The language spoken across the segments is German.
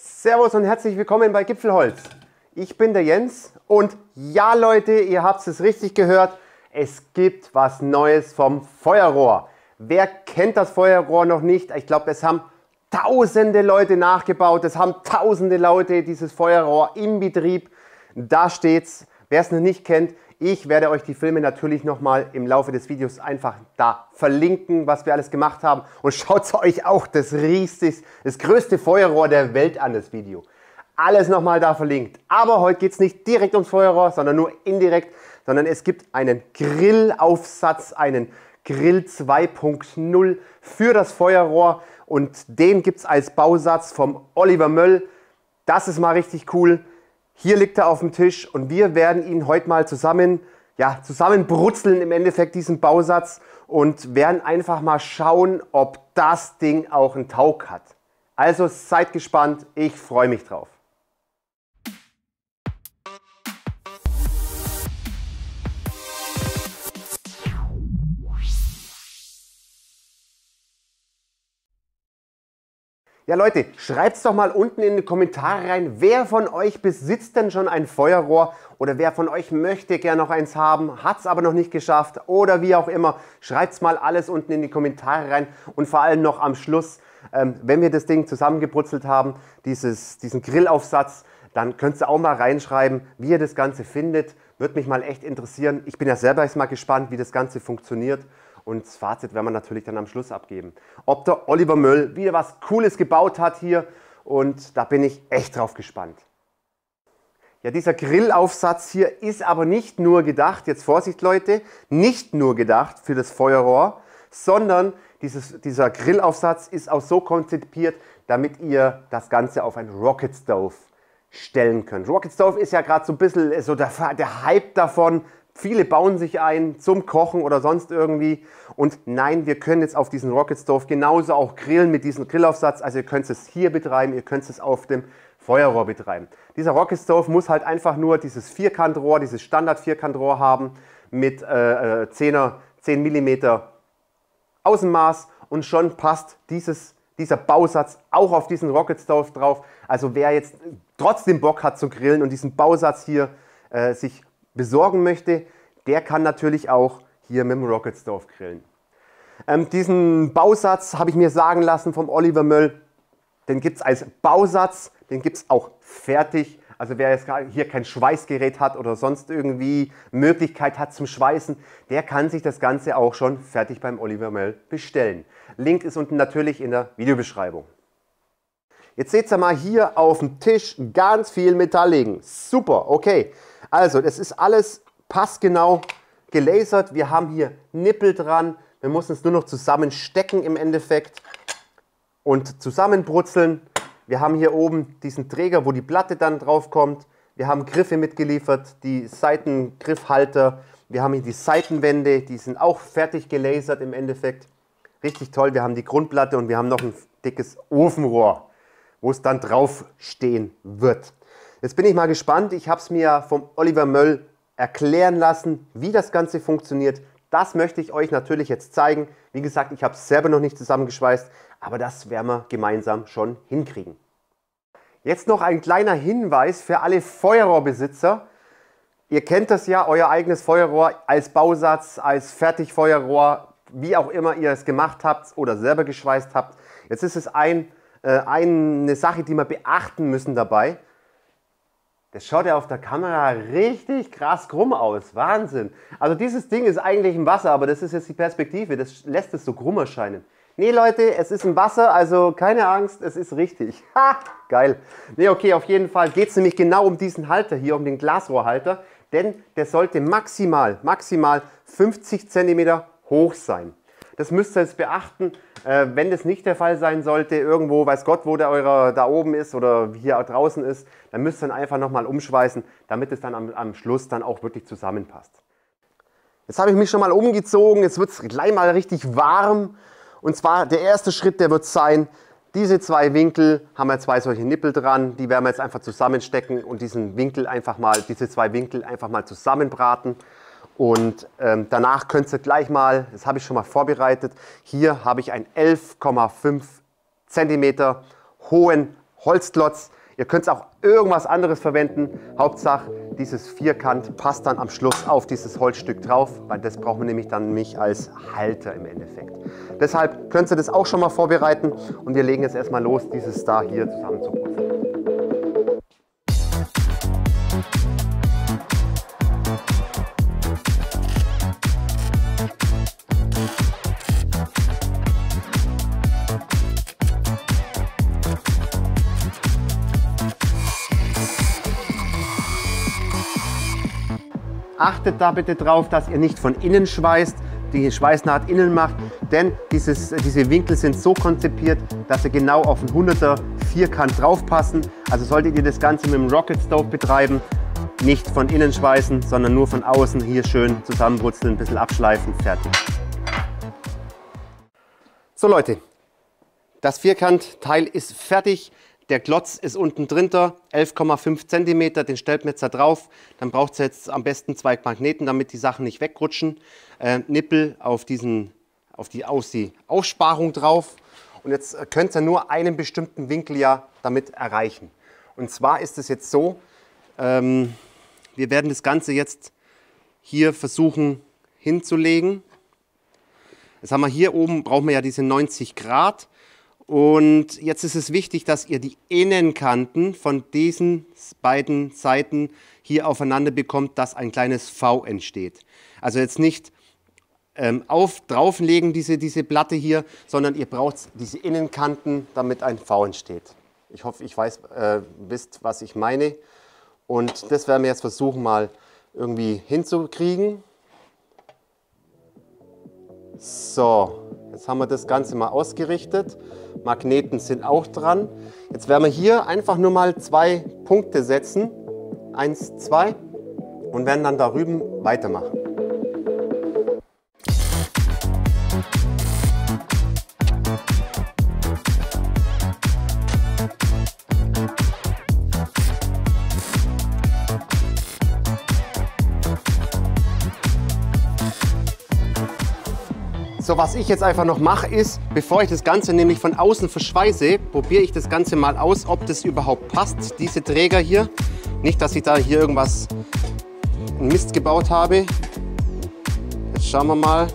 Servus und herzlich willkommen bei Gipfelholz. Ich bin der Jens und ja Leute, ihr habt es richtig gehört, es gibt was Neues vom Feuerrohr. Wer kennt das Feuerrohr noch nicht? Ich glaube, es haben tausende Leute nachgebaut, es haben tausende Leute dieses Feuerrohr im Betrieb. Da steht's. Wer es noch nicht kennt, ich werde euch die Filme natürlich nochmal im Laufe des Videos einfach da verlinken, was wir alles gemacht haben. Und schaut euch auch das größte Feuerrohr der Welt an, das Video. Alles nochmal da verlinkt. Aber heute geht es nicht direkt ums Feuerrohr, sondern nur indirekt, sondern es gibt einen Grillaufsatz, einen Grill 2.0 für das Feuerrohr. Und den gibt es als Bausatz vom Oliver Möll. Das ist mal richtig cool. Hier liegt er auf dem Tisch und wir werden ihn heute mal zusammenbrutzeln im Endeffekt, diesen Bausatz, und werden einfach mal schauen, ob das Ding auch einen Taug hat. Also seid gespannt, ich freue mich drauf. Ja Leute, schreibt es doch mal unten in die Kommentare rein, wer von euch besitzt denn schon ein Feuerrohr oder wer von euch möchte gerne noch eins haben, hat es aber noch nicht geschafft oder wie auch immer. Schreibt es mal alles unten in die Kommentare rein und vor allem noch am Schluss, wenn wir das Ding zusammengebrutzelt haben, diesen Grillaufsatz, dann könnt ihr auch mal reinschreiben, wie ihr das Ganze findet. Würde mich mal echt interessieren. Ich bin ja selber jetzt mal gespannt, wie das Ganze funktioniert. Und das Fazit werden wir natürlich dann am Schluss abgeben. Ob der Oliver Möll wieder was Cooles gebaut hat hier. Und da bin ich echt drauf gespannt. Ja, dieser Grillaufsatz hier ist aber nicht nur gedacht, jetzt Vorsicht Leute, nicht nur gedacht für das Feuerrohr, sondern dieser Grillaufsatz ist auch so konzipiert, damit ihr das Ganze auf ein Rocket Stove stellen könnt. Rocket Stove ist ja gerade so ein bisschen so der Hype davon. Viele bauen sich ein zum Kochen oder sonst irgendwie. Und nein, wir können jetzt auf diesen Rocket Stove genauso auch grillen mit diesem Grillaufsatz. Also ihr könnt es hier betreiben, ihr könnt es auf dem Feuerrohr betreiben. Dieser Rocket Stove muss halt einfach nur dieses Vierkantrohr, dieses Standard-Vierkantrohr haben mit 10 mm Außenmaß und schon passt dieser Bausatz auch auf diesen Rocket Stove drauf. Also wer jetzt trotzdem Bock hat zu grillen und diesen Bausatz hier sich besorgen möchte, der kann natürlich auch hier mit dem Rocket Stove grillen. Diesen Bausatz habe ich mir sagen lassen vom Oliver Möll. Den gibt es als Bausatz, den gibt es auch fertig. Also wer jetzt hier kein Schweißgerät hat oder sonst irgendwie Möglichkeit hat zum Schweißen, der kann sich das Ganze auch schon fertig beim Oliver Möll bestellen. Link ist unten natürlich in der Videobeschreibung. Jetzt seht ihr mal hier auf dem Tisch ganz viel Metall liegen. Super, okay. Also das ist alles passgenau gelasert. Wir haben hier Nippel dran. Wir müssen es nur noch zusammenstecken im Endeffekt und zusammenbrutzeln. Wir haben hier oben diesen Träger, wo die Platte dann drauf kommt. Wir haben Griffe mitgeliefert, die Seitengriffhalter. Wir haben hier die Seitenwände, die sind auch fertig gelasert im Endeffekt. Richtig toll. Wir haben die Grundplatte und wir haben noch ein dickes Ofenrohr, wo es dann drauf stehen wird. Jetzt bin ich mal gespannt. Ich habe es mir vom Oliver Möll erklären lassen, wie das Ganze funktioniert. Das möchte ich euch natürlich jetzt zeigen. Wie gesagt, ich habe es selber noch nicht zusammengeschweißt, aber das werden wir gemeinsam schon hinkriegen. Jetzt noch ein kleiner Hinweis für alle Feuerrohrbesitzer. Ihr kennt das ja, euer eigenes Feuerrohr als Bausatz, als Fertigfeuerrohr, wie auch immer ihr es gemacht habt oder selber geschweißt habt. Jetzt ist es eine Sache, die wir beachten müssen dabei. Das schaut ja auf der Kamera richtig krass krumm aus. Wahnsinn. Also dieses Ding ist eigentlich im Wasser, aber das ist jetzt die Perspektive. Das lässt es so krumm erscheinen. Nee Leute, es ist im Wasser, also keine Angst, es ist richtig. Ha, geil. Nee, okay, auf jeden Fall geht es nämlich genau um diesen Halter hier, um den Glasrohrhalter. Denn der sollte maximal 50 cm hoch sein. Das müsst ihr jetzt beachten, wenn das nicht der Fall sein sollte, irgendwo, weiß Gott, wo der eurer da oben ist oder hier draußen ist, dann müsst ihr ihn einfach nochmal umschweißen, damit es dann am Schluss dann auch wirklich zusammenpasst. Jetzt habe ich mich schon mal umgezogen, jetzt wird es gleich mal richtig warm. Und zwar der erste Schritt, der wird sein, diese zwei Winkel, haben wir zwei solche Nippel dran, die werden wir jetzt einfach zusammenstecken und diese zwei Winkel einfach mal zusammenbraten. Und danach könnt ihr gleich mal, das habe ich schon mal vorbereitet, hier habe ich einen 11,5 cm hohen Holzklotz. Ihr könnt auch irgendwas anderes verwenden. Hauptsache, dieses Vierkant passt dann am Schluss auf dieses Holzstück drauf, weil das braucht man nämlich dann nicht als Halter im Endeffekt. Deshalb könnt ihr das auch schon mal vorbereiten und wir legen jetzt erstmal los, dieses Star hier zusammenzupuzzeln. Achtet da bitte drauf, dass ihr nicht von innen schweißt, die Schweißnaht innen macht, denn diese Winkel sind so konzipiert, dass sie genau auf einen 100er Vierkant drauf passen. Also solltet ihr das Ganze mit dem Rocket Stove betreiben, nicht von innen schweißen, sondern nur von außen hier schön zusammenbrutzeln, ein bisschen abschleifen, fertig. So Leute, das Vierkantteil ist fertig. Der Klotz ist unten drunter, 11,5 cm, den stellt man jetzt da drauf. Dann braucht es jetzt am besten 2 Magneten, damit die Sachen nicht wegrutschen. Nippel auf die Aussparung drauf. Und jetzt könnt ihr nur einen bestimmten Winkel ja damit erreichen. Und zwar ist es jetzt so, wir werden das Ganze jetzt hier versuchen hinzulegen. Jetzt haben wir hier oben, brauchen wir ja diese 90 Grad. Und jetzt ist es wichtig, dass ihr die Innenkanten von diesen beiden Seiten hier aufeinander bekommt, dass ein kleines V entsteht. Also jetzt nicht drauflegen diese Platte hier, sondern ihr braucht diese Innenkanten, damit ein V entsteht. Ich hoffe, wisst, was ich meine. Und das werden wir jetzt versuchen, mal irgendwie hinzukriegen. So, jetzt haben wir das Ganze mal ausgerichtet. Magneten sind auch dran. Jetzt werden wir hier einfach nur mal 2 Punkte setzen. 1, 2 und werden dann da drüben weitermachen. So, was ich jetzt einfach noch mache ist, bevor ich das Ganze nämlich von außen verschweiße, probiere ich das Ganze mal aus, ob das überhaupt passt, diese Träger hier. Nicht, dass ich da hier irgendwas Mist gebaut habe. Jetzt schauen wir mal.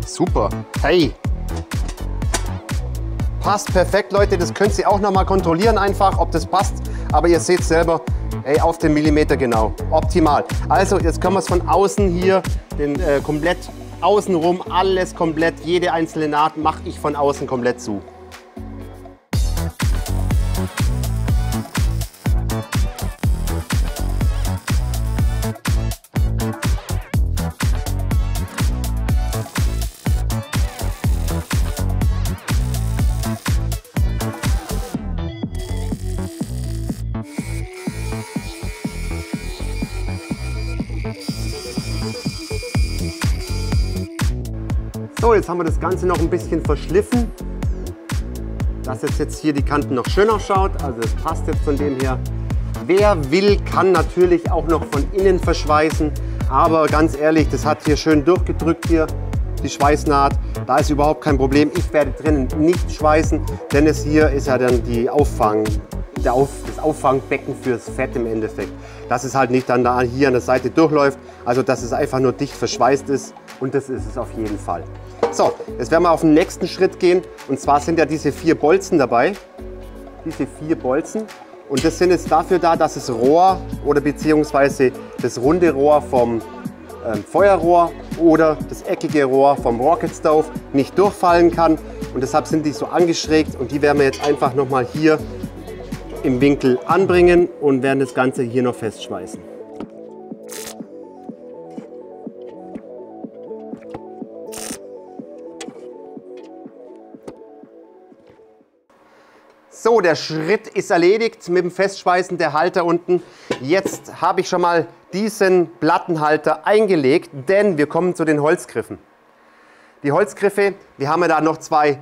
Super. Hey. Passt perfekt, Leute. Das könnt ihr auch noch mal kontrollieren einfach, ob das passt. Aber ihr seht selber, hey, auf den Millimeter genau. Optimal. Also, jetzt können wir es von außen hier, komplett außenrum, alles komplett, jede einzelne Naht mache ich von außen komplett zu. So, jetzt haben wir das Ganze noch ein bisschen verschliffen, dass es jetzt hier die Kanten noch schön ausschaut. Also es passt jetzt von dem her. Wer will, kann natürlich auch noch von innen verschweißen. Aber ganz ehrlich, das hat hier schön durchgedrückt hier, die Schweißnaht. Da ist überhaupt kein Problem. Ich werde drinnen nicht schweißen, denn es hier ist ja dann das Auffangbecken fürs Fett im Endeffekt. Dass es halt nicht dann da hier an der Seite durchläuft. Also dass es einfach nur dicht verschweißt ist. Und das ist es auf jeden Fall. So, jetzt werden wir auf den nächsten Schritt gehen. Und zwar sind ja diese 4 Bolzen dabei. Diese 4 Bolzen. Und das sind jetzt dafür da, dass das Rohr oder beziehungsweise das runde Rohr vom Feuerrohr oder das eckige Rohr vom Rocket Stove nicht durchfallen kann. Und deshalb sind die so angeschrägt. Und die werden wir jetzt einfach nochmal hier im Winkel anbringen und werden das Ganze hier noch festschweißen. So, der Schritt ist erledigt mit dem Festschweißen der Halter unten. Jetzt habe ich schon mal diesen Plattenhalter eingelegt, denn wir kommen zu den Holzgriffen. Die Holzgriffe, wir haben ja da noch 2,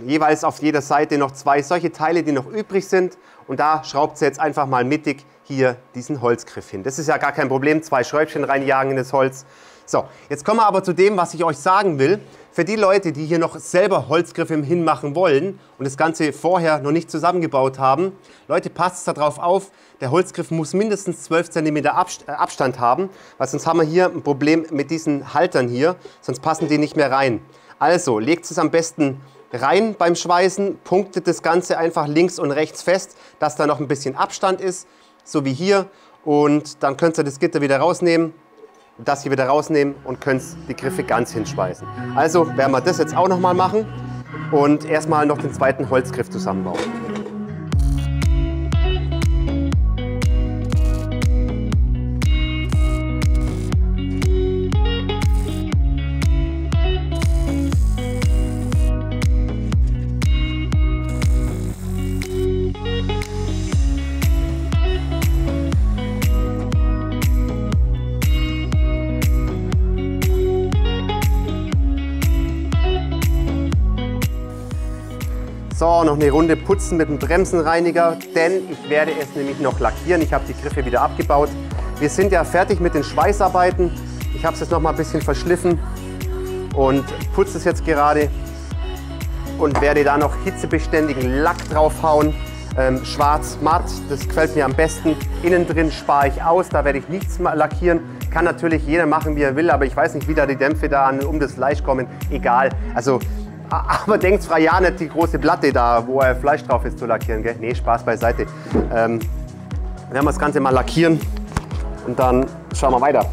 jeweils auf jeder Seite noch 2 solche Teile, die noch übrig sind. Und da schraubt ihr jetzt einfach mal mittig hier diesen Holzgriff hin. Das ist ja gar kein Problem, 2 Schräubchen reinjagen in das Holz. So, jetzt kommen wir aber zu dem, was ich euch sagen will. Für die Leute, die hier noch selber Holzgriffe hinmachen wollen und das Ganze vorher noch nicht zusammengebaut haben, Leute, passt darauf auf, der Holzgriff muss mindestens 12 cm Abstand haben, weil sonst haben wir hier ein Problem mit diesen Haltern hier, sonst passen die nicht mehr rein. Also, legt es am besten rein beim Schweißen, punktet das Ganze einfach links und rechts fest, dass da noch ein bisschen Abstand ist, so wie hier, und dann könnt ihr das Gitter wieder rausnehmen. Das hier wieder rausnehmen und könnt die Griffe ganz hinschweißen. Also werden wir das jetzt auch noch mal machen und erstmal noch den zweiten Holzgriff zusammenbauen. So, noch eine Runde putzen mit dem Bremsenreiniger, denn ich werde es nämlich noch lackieren. Ich habe die Griffe wieder abgebaut. Wir sind ja fertig mit den Schweißarbeiten. Ich habe es jetzt noch mal ein bisschen verschliffen und putze es jetzt gerade und werde da noch hitzebeständigen Lack draufhauen. Schwarz matt, das gefällt mir am besten. Innen drin spare ich aus, da werde ich nichts lackieren. Kann natürlich jeder machen, wie er will, aber ich weiß nicht, wie da die Dämpfe da um das Fleisch kommen. Egal. Also, aber denkt frei ja nicht die große Platte da, wo Fleisch drauf ist, zu lackieren. Gell? Nee, Spaß beiseite. Werden wir das Ganze mal lackieren und dann schauen wir weiter.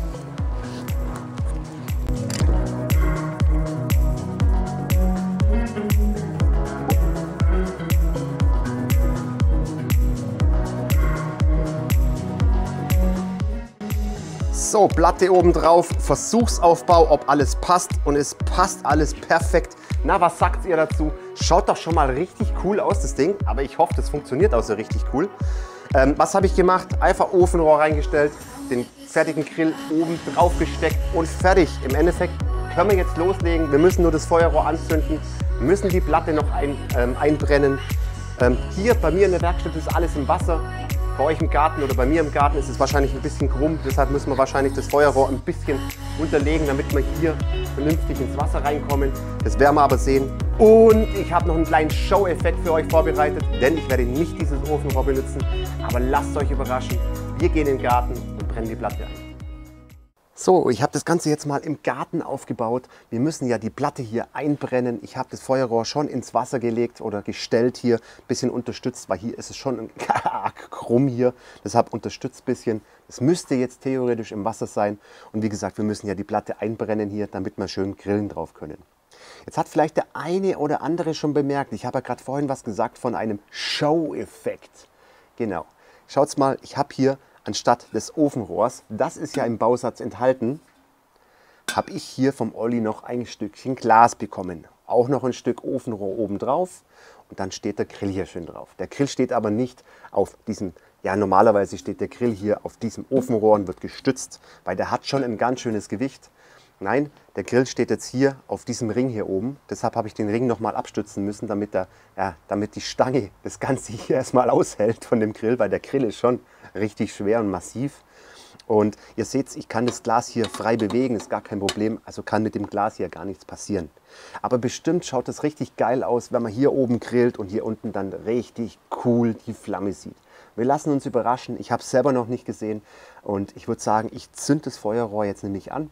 So, Platte oben drauf, Versuchsaufbau, ob alles passt, und es passt alles perfekt. Na, was sagt ihr dazu? Schaut doch schon mal richtig cool aus, das Ding, aber ich hoffe, das funktioniert auch so richtig cool. Was habe ich gemacht? Einfach Ofenrohr reingestellt, den fertigen Grill oben drauf gesteckt und fertig. Im Endeffekt können wir jetzt loslegen. Wir müssen nur das Feuerrohr anzünden, müssen die Platte noch einbrennen. Hier bei mir in der Werkstatt ist alles im Wasser. Bei euch im Garten oder bei mir im Garten ist es wahrscheinlich ein bisschen krumm, deshalb müssen wir wahrscheinlich das Feuerrohr ein bisschen unterlegen, damit wir hier vernünftig ins Wasser reinkommen. Das werden wir aber sehen. Und ich habe noch einen kleinen Show-Effekt für euch vorbereitet, denn ich werde nicht dieses Ofenrohr benutzen, aber lasst euch überraschen. Wir gehen in den Garten und brennen die Platte ein. So, ich habe das Ganze jetzt mal im Garten aufgebaut. Wir müssen ja die Platte hier einbrennen. Ich habe das Feuerrohr schon ins Wasser gelegt oder gestellt hier, ein bisschen unterstützt, weil hier ist es schon arg krumm hier. Deshalb unterstützt ein bisschen. Es müsste jetzt theoretisch im Wasser sein. Und wie gesagt, wir müssen ja die Platte einbrennen hier, damit wir schön grillen drauf können. Jetzt hat vielleicht der eine oder andere schon bemerkt, ich habe ja gerade vorhin was gesagt von einem Show-Effekt. Genau. Schaut's mal, ich habe hier anstatt des Ofenrohrs, das ist ja im Bausatz enthalten, habe ich hier vom Olli noch ein Stückchen Glas bekommen. Auch noch ein Stück Ofenrohr oben drauf und dann steht der Grill hier schön drauf. Der Grill steht aber nicht auf diesem, ja normalerweise steht der Grill hier auf diesem Ofenrohr und wird gestützt, weil der hat schon ein ganz schönes Gewicht. Nein, der Grill steht jetzt hier auf diesem Ring hier oben. Deshalb habe ich den Ring nochmal abstützen müssen, damit die Stange das Ganze hier erstmal aushält von dem Grill, weil der Grill ist schon richtig schwer und massiv. Und ihr seht, ich kann das Glas hier frei bewegen, ist gar kein Problem. Also kann mit dem Glas hier gar nichts passieren. Aber bestimmt schaut das richtig geil aus, wenn man hier oben grillt und hier unten dann richtig cool die Flamme sieht. Wir lassen uns überraschen. Ich habe es selber noch nicht gesehen. Und ich würde sagen, ich zünde das Feuerrohr jetzt nämlich an.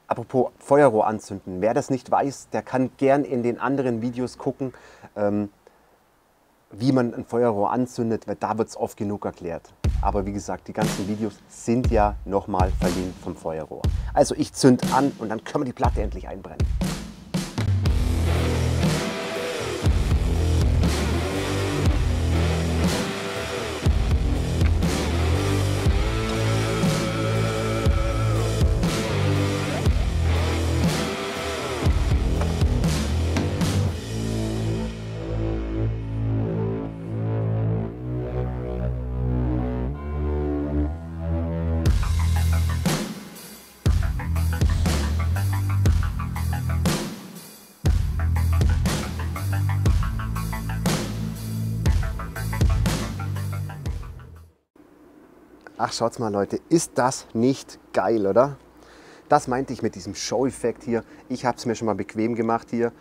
Apropos Feuerrohr anzünden, wer das nicht weiß, der kann gern in den anderen Videos gucken, wie man ein Feuerrohr anzündet, weil da wird es oft genug erklärt. Aber wie gesagt, die ganzen Videos sind ja nochmal verlinkt vom Feuerrohr. Also ich zünde an und dann können wir die Platte endlich einbrennen. Ach, schaut's mal Leute, ist das nicht geil, oder? Das meinte ich mit diesem Show-Effekt hier. Ich habe es mir schon mal bequem gemacht hier.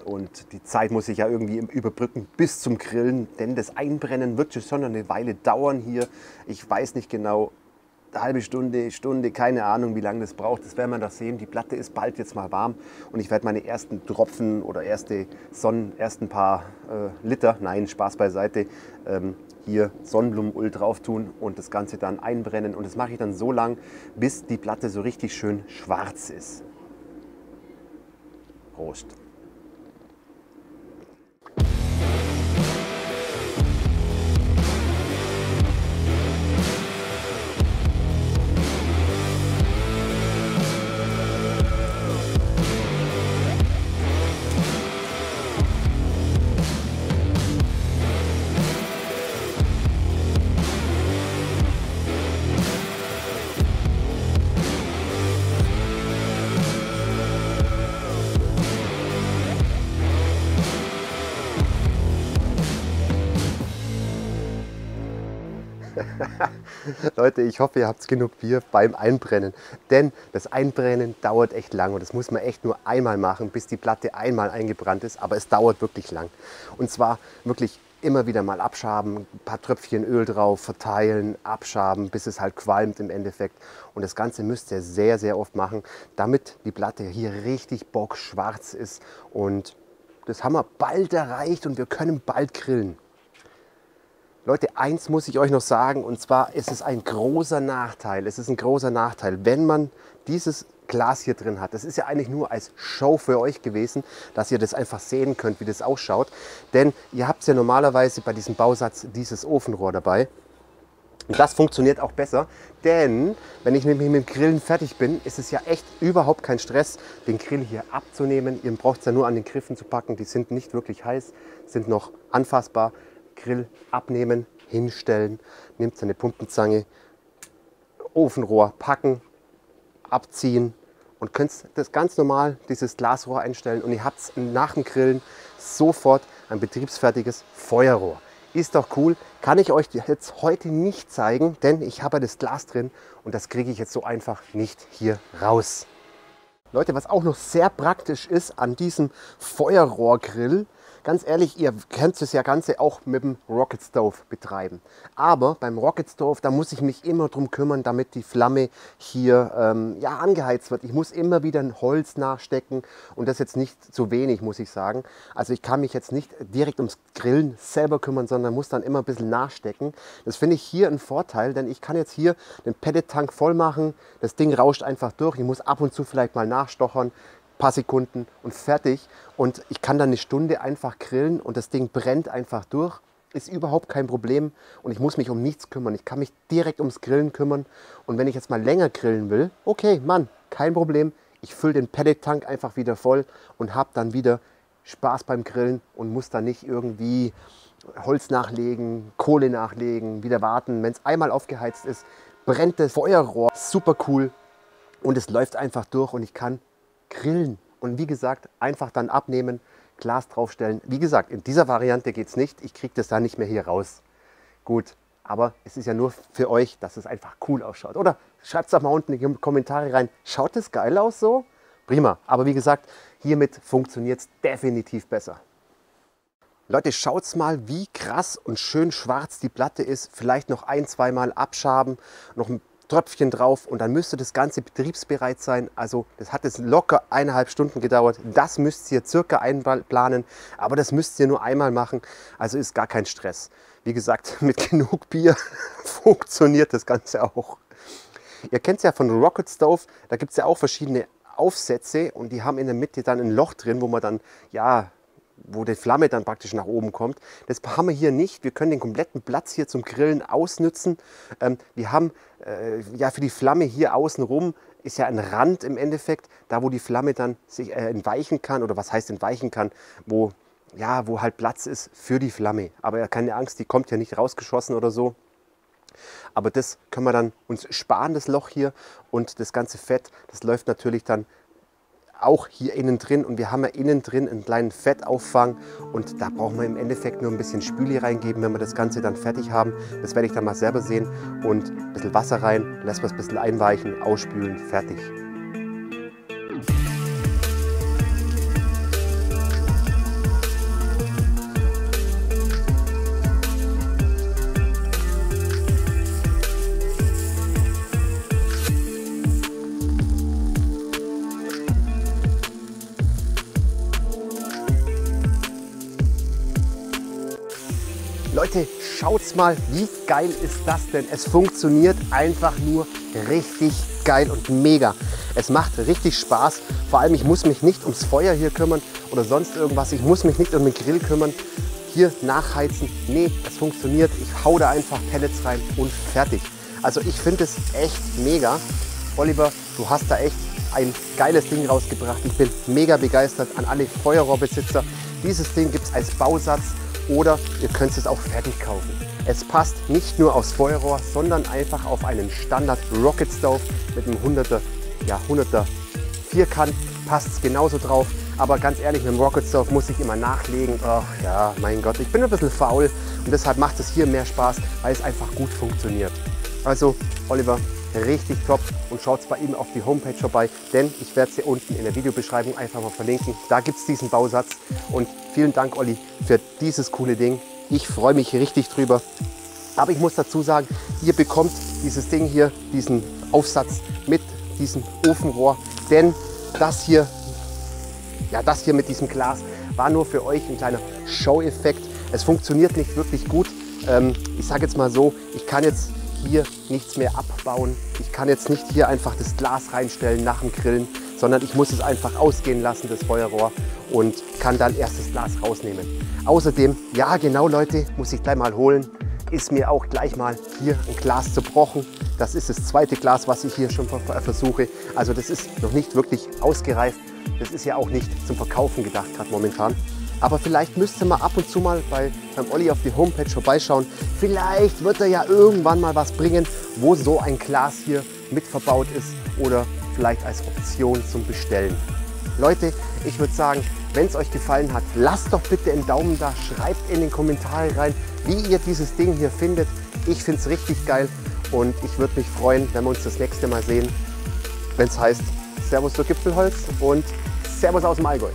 Und die Zeit muss ich ja irgendwie überbrücken bis zum Grillen, denn das Einbrennen wird schon eine Weile dauern hier. Ich weiß nicht genau, eine halbe Stunde, Stunde, keine Ahnung, wie lange das braucht. Das werden wir noch sehen. Die Platte ist bald jetzt mal warm und ich werde meine ersten Tropfen oder ersten paar Liter, nein, Spaß beiseite, hier Sonnenblumenöl drauf tun und das Ganze dann einbrennen. Und das mache ich dann so lang, bis die Platte so richtig schön schwarz ist. Prost! Leute, ich hoffe, ihr habt genug Bier beim Einbrennen, denn das Einbrennen dauert echt lang und das muss man echt nur einmal machen, bis die Platte einmal eingebrannt ist, aber es dauert wirklich lang. Und zwar wirklich immer wieder mal abschaben, ein paar Tröpfchen Öl drauf, verteilen, abschaben, bis es halt qualmt im Endeffekt. Und das Ganze müsst ihr sehr, sehr oft machen, damit die Platte hier richtig bockschwarz ist. Und das haben wir bald erreicht und wir können bald grillen. Leute, eins muss ich euch noch sagen, und zwar ist es ein großer Nachteil. Es ist ein großer Nachteil, wenn man dieses Glas hier drin hat. Das ist ja eigentlich nur als Show für euch gewesen, dass ihr das einfach sehen könnt, wie das ausschaut. Denn ihr habt ja normalerweise bei diesem Bausatz dieses Ofenrohr dabei. Und das funktioniert auch besser, denn wenn ich nämlich mit dem Grillen fertig bin, ist es ja echt überhaupt kein Stress, den Grill hier abzunehmen. Ihr braucht es ja nur an den Griffen zu packen, die sind nicht wirklich heiß, sind noch anfassbar. Grill abnehmen, hinstellen, nehmt eine Pumpenzange, Ofenrohr packen, abziehen und könnt das ganz normal, dieses Glasrohr einstellen und ihr habt nach dem Grillen sofort ein betriebsfertiges Feuerrohr. Ist doch cool, kann ich euch jetzt heute nicht zeigen, denn ich habe das Glas drin und das kriege ich jetzt so einfach nicht hier raus. Leute, was auch noch sehr praktisch ist an diesem Feuerrohrgrill, ganz ehrlich, ihr könnt das ja Ganze auch mit dem Rocket Stove betreiben. Aber beim Rocket Stove, da muss ich mich immer drum kümmern, damit die Flamme hier ja, angeheizt wird. Ich muss immer wieder ein Holz nachstecken und das jetzt nicht zu wenig, muss ich sagen. Also ich kann mich jetzt nicht direkt ums Grillen selber kümmern, sondern muss dann immer ein bisschen nachstecken. Das finde ich hier ein Vorteil, denn ich kann jetzt hier den Pellet-Tank voll machen. Das Ding rauscht einfach durch. Ich muss ab und zu vielleicht mal nachstochern. Paar Sekunden und fertig und ich kann dann eine Stunde einfach grillen und das Ding brennt einfach durch, ist überhaupt kein Problem und ich muss mich um nichts kümmern. Ich kann mich direkt ums Grillen kümmern und wenn ich jetzt mal länger grillen will, okay, Mann, kein Problem. Ich fülle den Pellet-Tank einfach wieder voll und habe dann wieder Spaß beim Grillen und muss dann nicht irgendwie Holz nachlegen, Kohle nachlegen, wieder warten. Wenn es einmal aufgeheizt ist, brennt das Feuerrohr, super cool und es läuft einfach durch und ich kann grillen. Und wie gesagt, einfach dann abnehmen, Glas draufstellen. Wie gesagt, in dieser Variante geht es nicht. Ich kriege das da nicht mehr hier raus. Gut, aber es ist ja nur für euch, dass es einfach cool ausschaut. Oder schreibt es doch mal unten in die Kommentare rein. Schaut das geil aus so? Prima. Aber wie gesagt, hiermit funktioniert es definitiv besser. Leute, schaut mal, wie krass und schön schwarz die Platte ist. Vielleicht noch ein-, zweimal abschaben, noch ein Tröpfchen drauf und dann müsste das Ganze betriebsbereit sein. Also das hat jetzt locker 1,5 Stunden gedauert. Das müsst ihr circa einplanen, aber das müsst ihr nur einmal machen. Also ist gar kein Stress. Wie gesagt, mit genug Bier funktioniert das Ganze auch. Ihr kennt es ja von Rocket Stove, da gibt es ja auch verschiedene Aufsätze und die haben in der Mitte dann ein Loch drin, wo man dann, ja, wo die Flamme dann praktisch nach oben kommt. Das haben wir hier nicht. Wir können den kompletten Platz hier zum Grillen ausnutzen. Wir haben ja für die Flamme hier außenrum ist ja ein Rand im Endeffekt, da wo die Flamme dann sich entweichen kann oder was heißt entweichen kann, wo, ja, wo halt Platz ist für die Flamme. Aber keine Angst, die kommt ja nicht rausgeschossen oder so. Aber das können wir dann uns sparen, das Loch hier und das ganze Fett, das läuft natürlich dann auch hier innen drin und wir haben ja innen drin einen kleinen Fettauffang und da brauchen wir im Endeffekt nur ein bisschen Spüli reingeben, wenn wir das Ganze dann fertig haben. Das werde ich dann mal selber sehen und ein bisschen Wasser rein, lassen wir es ein bisschen einweichen, ausspülen, fertig. Leute, schaut's mal, wie geil ist das denn? Es funktioniert einfach nur richtig geil und mega. Es macht richtig Spaß. Vor allem, ich muss mich nicht ums Feuer hier kümmern oder sonst irgendwas. Ich muss mich nicht um den Grill kümmern. Hier nachheizen. Nee, es funktioniert. Ich hau da einfach Pellets rein und fertig. Also ich finde es echt mega. Oliver, du hast da echt ein geiles Ding rausgebracht. Ich bin mega begeistert an alle Feuerrohrbesitzer. Dieses Ding gibt es als Bausatz oder ihr könnt es auch fertig kaufen. Es passt nicht nur aufs Feuerrohr, sondern einfach auf einen Standard Rocket Stove mit einem 100er Vierkant passt es genauso drauf. Aber ganz ehrlich, mit dem Rocket Stove muss ich immer nachlegen. Ach ja, mein Gott, ich bin ein bisschen faul und deshalb macht es hier mehr Spaß, weil es einfach gut funktioniert. Also Oliver, richtig top und schaut bei ihm auf die Homepage vorbei, denn ich werde es hier unten in der Videobeschreibung einfach mal verlinken. Da gibt es diesen Bausatz und vielen Dank, Olli, für dieses coole Ding. Ich freue mich richtig drüber. Aber ich muss dazu sagen, ihr bekommt dieses Ding hier, diesen Aufsatz mit diesem Ofenrohr, denn das hier mit diesem Glas war nur für euch ein kleiner Show-Effekt. Es funktioniert nicht wirklich gut. Ich sage jetzt mal so, ich kann jetzt hier nichts mehr abbauen. Ich kann jetzt nicht hier einfach das Glas reinstellen nach dem Grillen, sondern ich muss es einfach ausgehen lassen, das Feuerrohr, und kann dann erst das Glas rausnehmen. Außerdem, ja genau Leute, muss ich gleich mal holen, ist mir auch gleich mal hier ein Glas zerbrochen. Das ist das zweite Glas, was ich hier schon versuche. Also das ist noch nicht wirklich ausgereift. Das ist ja auch nicht zum Verkaufen gedacht, gerade momentan. Aber vielleicht müsst ihr mal ab und zu mal beim Olli auf die Homepage vorbeischauen. Vielleicht wird er ja irgendwann mal was bringen, wo so ein Glas hier mit verbaut ist oder vielleicht als Option zum Bestellen. Leute, ich würde sagen, wenn es euch gefallen hat, lasst doch bitte einen Daumen da, schreibt in den Kommentare rein, wie ihr dieses Ding hier findet. Ich finde es richtig geil und ich würde mich freuen, wenn wir uns das nächste Mal sehen, wenn es heißt Servus durch Gipfelholz und Servus aus dem Allgäu.